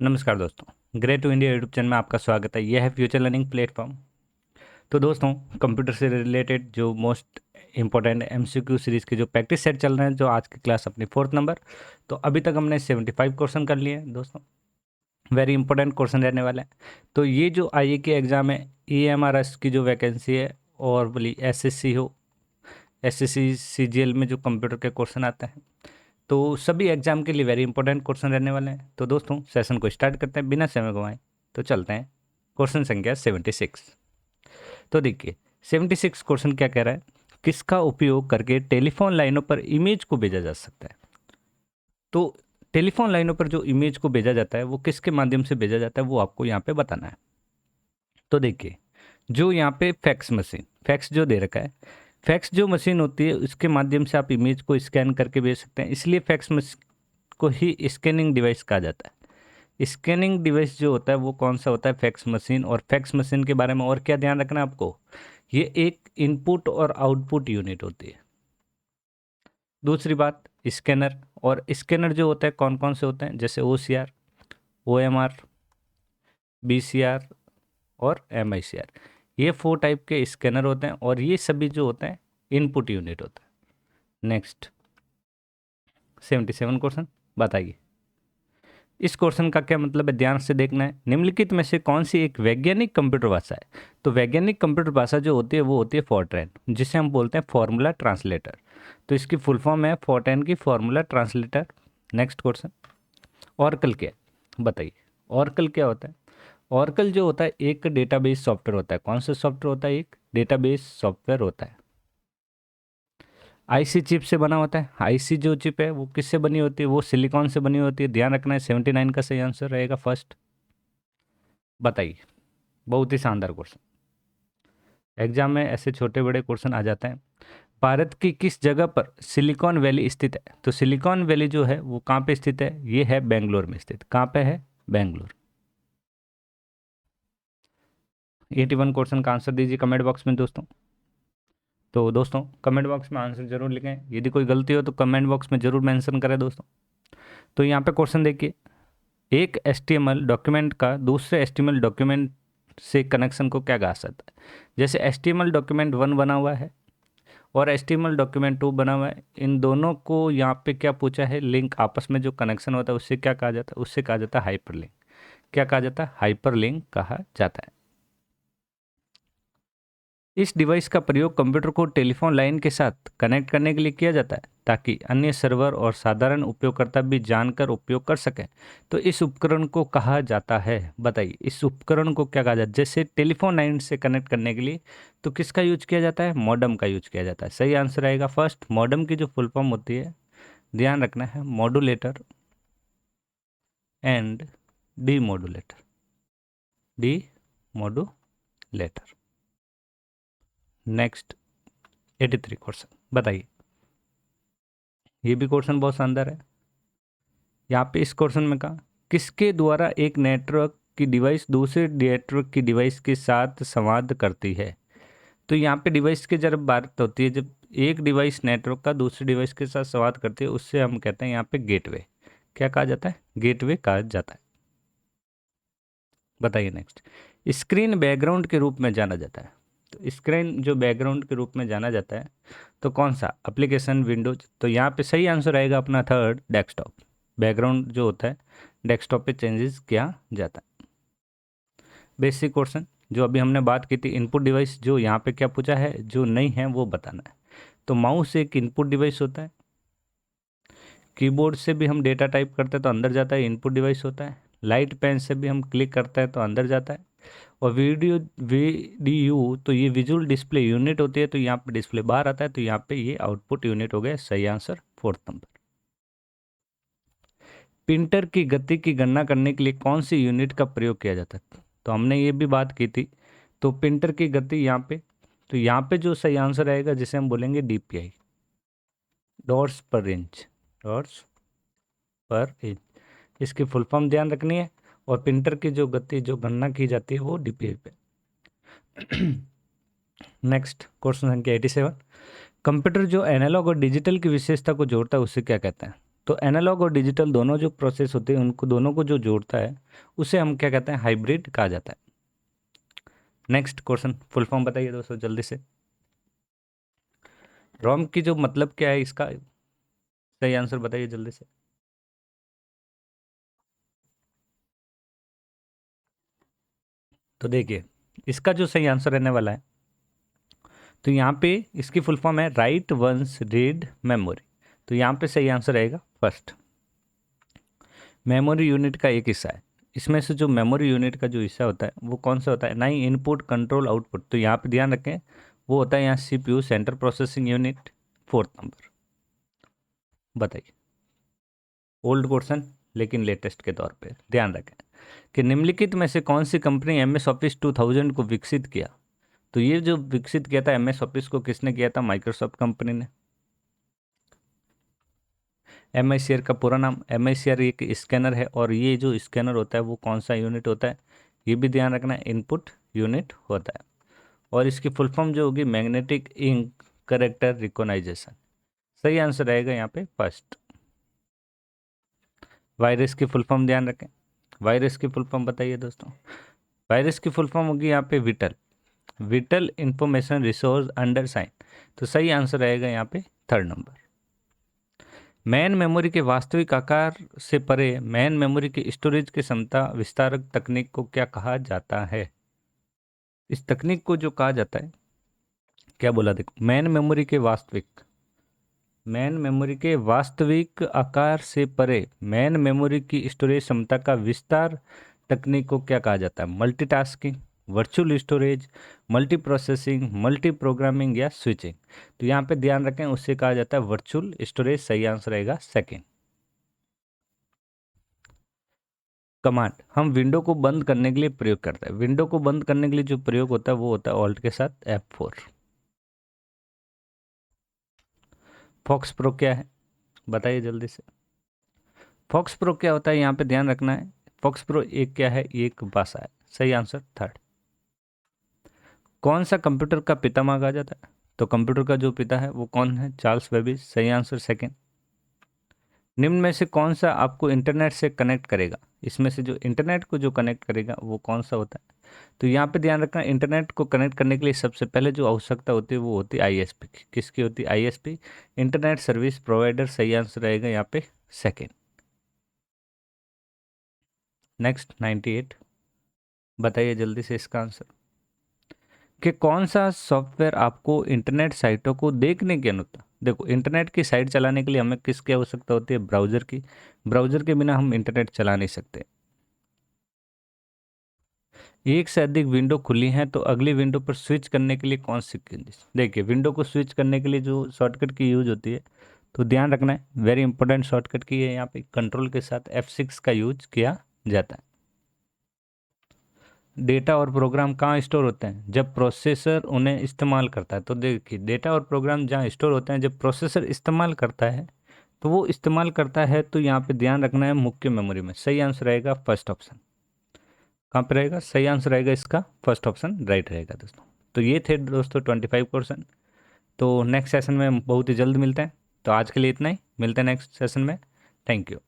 नमस्कार दोस्तों, great to India YouTube channel में आपका स्वागत है। यह है फ्यूचर लर्निंग प्लेटफॉर्म। तो दोस्तों, कंप्यूटर से रिलेटेड जो मोस्ट इंपॉर्टेंट एमसीक्यू सीरीज़ के जो प्रैक्टिस सेट चल रहे हैं, जो आज की क्लास अपनी 4th नंबर। तो अभी तक हमने 75 क्वेश्चन कर लिए हैं दोस्तों। वेरी इंपॉर्टेंट क्वेश्चन रहने वाले हैं। तो ये जो आईए के एग्ज़ाम है, ईएमआरएस की जो वैकेंसी है, और बोली एसएससी हो, एसएससी सीजीएल में जो कंप्यूटर के क्वेश्चन आते हैं, तो सभी एग्जाम के लिए वेरी इंपॉर्टेंट क्वेश्चन रहने वाले हैं। तो दोस्तों, सेशन को स्टार्ट करते हैं बिना समय गंवाए। तो चलते हैं। क्वेश्चन संख्या 76। तो देखिए, 76 क्वेश्चन क्या कह रहा है, किसका उपयोग करके टेलीफोन लाइनों पर इमेज को भेजा जा सकता है। तो टेलीफोन लाइनों पर जो इमेज को भेजा जाता है वो किसके माध्यम से भेजा जाता है, वो आपको यहाँ पे बताना है। तो देखिए, जो यहाँ पे फैक्स मशीन, फैक्स जो दे रखा है, फैक्स जो मशीन होती है उसके माध्यम से आप इमेज को स्कैन करके भेज सकते हैं, इसलिए फैक्स मशीन को ही स्कैनिंग डिवाइस कहा जाता है। स्कैनिंग डिवाइस जो होता है वो कौन सा होता है, फैक्स मशीन। और फैक्स मशीन के बारे में और क्या ध्यान रखना है आपको, ये एक इनपुट और आउटपुट यूनिट होती है। दूसरी बात, स्कैनर। और स्कैनर जो होता है कौन कौन से होते हैं, जैसे OCR, OMR, BCR और MICR। ये 4 टाइप के स्कैनर होते हैं, और ये सभी जो होते हैं इनपुट यूनिट होता है। नेक्स्ट, 77 क्वेश्चन, बताइए इस क्वेश्चन का क्या मतलब है, ध्यान से देखना है। निम्नलिखित में से कौन सी एक वैज्ञानिक कंप्यूटर भाषा है। तो वैज्ञानिक कंप्यूटर भाषा जो होती है वो होती है फॉरट्रैन, जिसे हम बोलते हैं फॉर्मूला ट्रांसलेटर। तो इसकी फुल फॉर्म है फॉरट्रैन की formula translator. Next question, Oracle क्या है, बताइए ऑरकल क्या होता है। ऑरकल जो होता है एक डेटाबेस सॉफ्टवेयर होता है। कौन सा सॉफ्टवेयर होता है, एक डेटाबेस सॉफ्टवेयर होता है। आईसी चिप से बना होता है। आईसी जो चिप है वो किससे बनी होती है, वो सिलिकॉन से बनी होती है। ध्यान रखना है, 79 का सही आंसर रहेगा फर्स्ट। बताइए, बहुत ही शानदार क्वेश्चन, एग्जाम में ऐसे छोटे बड़े क्वेश्चन आ जाते हैं। भारत की किस जगह पर सिलिकॉन वैली स्थित है। तो सिलिकॉन वैली जो है वो कहाँ पे स्थित है, ये है बेंगलोर में स्थित। कहाँ पे है, बेंगलोर। 81 क्वेश्चन का आंसर दीजिए कमेंट बॉक्स में दोस्तों। तो दोस्तों, कमेंट बॉक्स में आंसर जरूर लिखें, यदि कोई गलती हो तो कमेंट बॉक्स में जरूर मेंशन करें दोस्तों। तो यहाँ पे क्वेश्चन देखिए, एक HTML डॉक्यूमेंट का दूसरे HTML डॉक्यूमेंट से कनेक्शन को क्या कहा जाता है। जैसे HTML डॉक्यूमेंट 1 बना हुआ है और HTML डॉक्यूमेंट 2 बना हुआ है, इन दोनों को यहाँ पे क्या पूछा है, लिंक, आपस में जो कनेक्शन होता है उससे क्या कहा जाता है, उससे कहा जाता है हाइपरलिंक। क्या कहा जाता है, हाइपरलिंक कहा जाता है। इस डिवाइस का प्रयोग कंप्यूटर को टेलीफोन लाइन के साथ कनेक्ट करने के लिए किया जाता है, ताकि अन्य सर्वर और साधारण उपयोगकर्ता भी जानकर उपयोग कर सकें। तो इस उपकरण को कहा जाता है, बताइए इस उपकरण को क्या कहा जाता है। जैसे टेलीफोन लाइन से कनेक्ट करने के लिए तो किसका यूज किया जाता है, मॉडम का यूज किया जाता है। सही आंसर आएगा फर्स्ट। मॉडम की जो फुल फॉर्म होती है, ध्यान रखना है, modulator and D modulator, D modulator. Next, 83 question, बताइए। ये भी क्वेश्चन बहुत शानदार है। यहाँ पे इस क्वेश्चन में कहा, किसके द्वारा एक नेटवर्क की डिवाइस दूसरे नेटवर्क की डिवाइस के साथ संवाद करती है। तो यहाँ पे डिवाइस की जब बात होती है, जब एक डिवाइस नेटवर्क का दूसरे डिवाइस के साथ संवाद करती है, उससे हम कहते हैं यहाँ पे गेटवे। क्या कहा जाता है, गेटवे कहा जाता है। बताइए नेक्स्ट, स्क्रीन बैकग्राउंड के रूप में जाना जाता है। तो स्क्रीन जो बैकग्राउंड के रूप में जाना जाता है, तो कौन सा, एप्लीकेशन, विंडोज। तो यहाँ पे सही आंसर आएगा अपना थर्ड, डेस्कटॉप। बैकग्राउंड जो होता है डेस्कटॉप पे चेंजेस किया जाता है। बेसिक क्वेश्चन जो अभी हमने बात की थी, इनपुट डिवाइस, जो यहाँ पे क्या पूछा है, जो नहीं है वो बताना है। तो माउस एक इनपुट डिवाइस होता है। कीबोर्ड से भी हम डेटा टाइप करते हैं तो अंदर जाता है, इनपुट डिवाइस होता है। लाइट पेन से भी हम क्लिक करते हैं तो अंदर जाता है। और वीडीयू तो ये विजुअल डिस्प्ले यूनिट होती है, तो यहाँ पे डिस्प्ले बाहर आता है, तो यहाँ पे ये आउटपुट यूनिट हो गया। सही आंसर 4th नंबर। प्रिंटर की गति की गणना करने के लिए कौन सी यूनिट का प्रयोग किया जाता है। तो हमने ये भी बात की थी। तो प्रिंटर की गति यहाँ पे, तो यहाँ पे जो सही आंसर आएगा जिसे हम बोलेंगे DPI, डॉट्स पर इंच, डॉट्स पर इंच। इसकी फुल फॉर्म ध्यान रखनी है। और प्रिंटर की जो गति जो गणना की जाती है वो DPI पे। नेक्स्ट, क्वेश्चन संख्या 87, कंप्यूटर जो एनालॉग और डिजिटल की विशेषता को जोड़ता है उसे क्या कहते हैं। तो एनालॉग और डिजिटल दोनों जो प्रोसेस होते हैं उनको दोनों को जो जोड़ता है उसे हम क्या कहते हैं, हाइब्रिड कहा जाता है। नेक्स्ट क्वेश्चन, फुल फॉर्म बताइए दोस्तों जल्दी से। रोम की जो मतलब क्या है, इसका सही आंसर बताइए जल्दी से। तो देखिए, इसका जो सही आंसर रहने वाला है, तो यहाँ पे इसकी फुल फॉर्म है राइट वंस रीड मेमोरी। तो यहाँ पे सही आंसर रहेगा फर्स्ट। मेमोरी यूनिट का एक हिस्सा है। इसमें से जो मेमोरी यूनिट का जो हिस्सा होता है वो कौन सा होता है, ना ही इनपुट कंट्रोल आउटपुट, तो यहाँ पे ध्यान रखें वो होता है यहाँ CPU, central processing unit. Fourth number बताइए। ओल्ड क्वेश्चन लेकिन लेटेस्ट के तौर पे ध्यान रखें कि निम्नलिखित में से कौन सी कंपनी एम एस ऑफिस 2000 को विकसित किया। तो ये जो विकसित किया था एम एस ऑफिस को, किसने किया था, माइक्रोसॉफ्ट कंपनी ने। एम आई सी आर का पूरा नाम, एम आई सी आर एक स्कैनर है, और ये जो स्कैनर होता है वो कौन सा यूनिट होता है, ये भी ध्यान रखना, इनपुट यूनिट होता है। और इसकी फुल फॉर्म जो होगी मैग्नेटिक इंक करेक्टर रिकॉग्नाइजेशन। सही आंसर रहेगा यहाँ पे फर्स्ट। वायरस की फुल फॉर्म ध्यान रखें, वायरस की फुल फॉर्म बताइए दोस्तों। वायरस की फुल फॉर्म होगी यहाँ पे vital, vital information resource under sign. तो सही आंसर रहेगा यहाँ पे थर्ड नंबर। मैन मेमोरी के वास्तविक आकार से परे मैन मेमोरी की स्टोरेज की क्षमता विस्तारक तकनीक को क्या कहा जाता है। इस तकनीक को जो कहा जाता है, क्या बोला देखो, मैन मेमोरी के वास्तविक आकार से परे मैन मेमोरी की स्टोरेज क्षमता का विस्तार तकनीक को क्या कहा जाता है, multitasking, virtual storage, multi processing, multi programming या स्विचिंग। तो यहाँ पे ध्यान रखें उससे कहा जाता है वर्चुअल स्टोरेज। सही आंसर रहेगा सेकेंड। कमांड हम विंडो को बंद करने के लिए प्रयोग करते हैं। विंडो को बंद करने के लिए जो प्रयोग होता है वो होता है ऑल्ट के साथ F4। फॉक्स प्रो क्या है बताइए जल्दी से। फॉक्स प्रो क्या होता है, यहाँ पे ध्यान रखना है। फॉक्स प्रो एक क्या है, एक भाषा है। सही आंसर थर्ड। कौन सा कंप्यूटर का पितामह कहा जाता है, तो कंप्यूटर का जो पिता है वो कौन है, चार्ल्स बेबेज। सही आंसर सेकेंड। निम्न में से कौन सा आपको इंटरनेट से कनेक्ट करेगा, इसमें से जो इंटरनेट को जो कनेक्ट करेगा वो कौन सा होता है। तो यहाँ पे ध्यान रखना, इंटरनेट को कनेक्ट करने के लिए सबसे पहले जो आवश्यकता होती है वो होती है आईएसपी की। किसकी होती है, आईएसपी, इंटरनेट सर्विस प्रोवाइडर। सही आंसर रहेगा यहाँ पे सेकेंड। नेक्स्ट 98 बताइए जल्दी से इसका आंसर कि कौन सा सॉफ्टवेयर आपको इंटरनेट साइटों को देखने की अनुमति। देखो, इंटरनेट की साइट चलाने के लिए हमें किसकी आवश्यकता होती है, ब्राउजर की। ब्राउजर के बिना हम इंटरनेट चला नहीं सकते। एक से अधिक विंडो खुली हैं तो अगली विंडो पर स्विच करने के लिए कौन सी कंडीशन। देखिए, विंडो को स्विच करने के लिए जो शॉर्टकट की यूज होती है, तो ध्यान रखना है वेरी इंपॉर्टेंट शॉर्टकट की है, यहाँ पे कंट्रोल के साथ F6 का यूज किया जाता है। डेटा और प्रोग्राम कहाँ स्टोर होते हैं, जब प्रोसेसर उन्हें इस्तेमाल करता है। तो देखिए, डेटा और प्रोग्राम जहाँ स्टोर होते हैं जब प्रोसेसर इस्तेमाल करता है, तो वो इस्तेमाल करता है तो यहाँ पे ध्यान रखना है मुख्य मेमोरी में। सही आंसर रहेगा फर्स्ट ऑप्शन। कहाँ पे रहेगा, सही आंसर रहेगा इसका फर्स्ट ऑप्शन राइट रहेगा दोस्तों। तो ये थे दोस्तों 25%। तो नेक्स्ट सेशन में बहुत ही जल्द मिलते हैं। तो आज के लिए इतना ही, मिलते हैं नेक्स्ट सेशन में। Thank you.